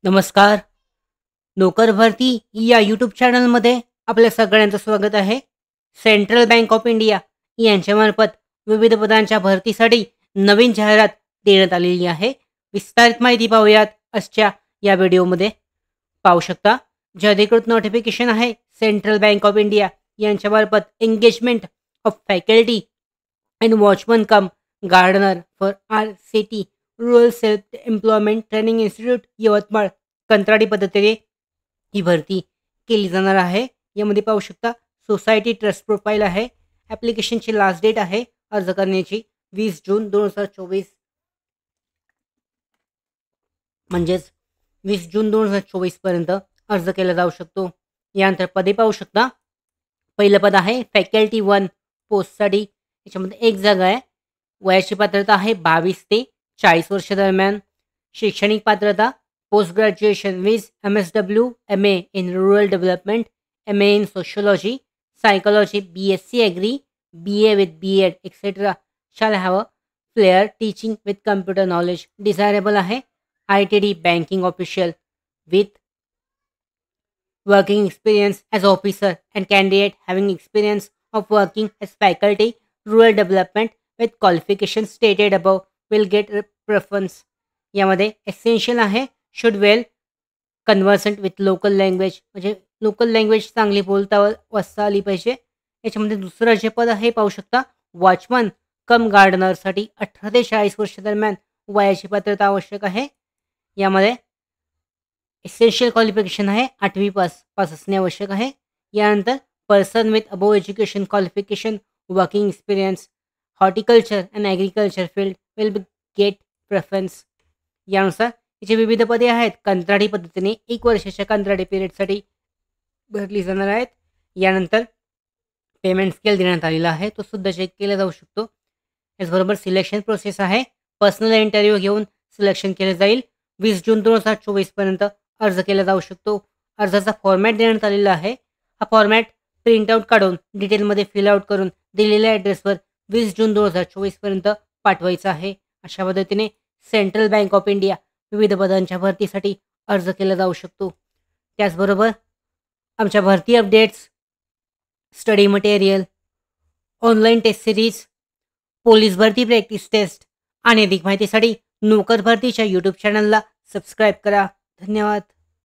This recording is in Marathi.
नमस्कार. नोकर भरती या यूट्यूब चॅनलमध्ये आपल्या सगळ्यांचं स्वागत आहे. सेंट्रल बँक ऑफ इंडिया यांच्यामार्फत विविध पदांच्या भरतीसाठी नवीन जाहिरात देण्यात आलेली आहे. विस्तारित माहिती पाहूयात आजच्या या व्हिडिओमध्ये. पाहू शकता, जे अधिकृत नोटिफिकेशन आहे सेंट्रल बँक ऑफ इंडिया यांच्यामार्फत engagement of faculty and watchman cum gardener for RCT rural self employment training institute Yavatmal कंत्राटी पद्धतीने ही भरती केली जाणार आहे. यामध्ये पाहू शकता, सोसायटी ट्रस्ट प्रोफाईल आहे. ॲप्लिकेशनची लास्ट डेट आहे अर्ज करण्याची 20 जून 2024, म्हणजेच 20 जून 2024 पर्यंत अर्ज केला जाऊ शकतो. यानंतर पदे पाहू शकता. पहिलं पद आहे फॅकल्टी 1 पोस्टसाठी. याच्यामध्ये एक जागा आहे. वयाची पात्रता आहे 22 ते 40 वर्ष दरम्यान. शैक्षणिक पात्रता post graduation with MSW MA in rural development, MA in sociology, psychology, BSc agri, BA with B.Ed etcetera shall have a flair teaching with computer knowledge. Desirable आहे ITD banking official with working experience as officer and candidate having experience of working as faculty rural development with qualifications stated above will get preference. यामध्ये एसेन्शियल आहे should well conversant with local language, म्हणजे लोकल लँग्वेज चांगली बोलता वाचता आली पाहिजे. याच्यामध्ये दुसरं जे पद आहे पाहू शकता, वॉचमन कम गार्डनरसाठी 18 ते 40 वर्ष दरम्यान वयाची पात्रता आवश्यक आहे. यामध्ये एसेन्शियल क्वालिफिकेशन आहे 8वी पास असणे आवश्यक आहे. यानंतर person with above education qualification working experience horticulture and agriculture field will get preference. यानुसार याचे विविध पदे आहेत. कंत्राटी पद्धतीने 1 वर्षाच्या कंत्राटी पिरियडसाठी भरली जाणार आहेत. यानंतर पेमेंट स्केल देण्यात आलेला आहे, तो सुद्धा चेक केला जाऊ शकतो. याचबरोबर सिलेक्शन प्रोसेस आहे. पर्सनल इंटरव्ह्यू घेऊन सिलेक्शन केलं जाईल. 20 जून 2024 पर्यंत अर्ज केला जाऊ शकतो. अर्जाचा फॉर्मॅट देण्यात आलेला आहे. हा फॉर्मॅट प्रिंटआउट काढून डिटेलमध्ये फिलआउट करून दिलेल्या ॲड्रेसवर 20 जून 2024 पर्यंत पाठवायचा आहे. अशा पद्धतीने सेंट्रल बँक ऑफ इंडिया विविध पदांच्या भरतीसाठी अर्ज केला जाऊ शकतो. त्याचबरोबर आमच्या भरती updates, study material, online test series, police भरती प्रॅक्टिस टेस्ट आणि अधिक माहितीसाठी नोकर भरतीच्या यूट्यूब चॅनलला सबस्क्राईब करा. धन्यवाद.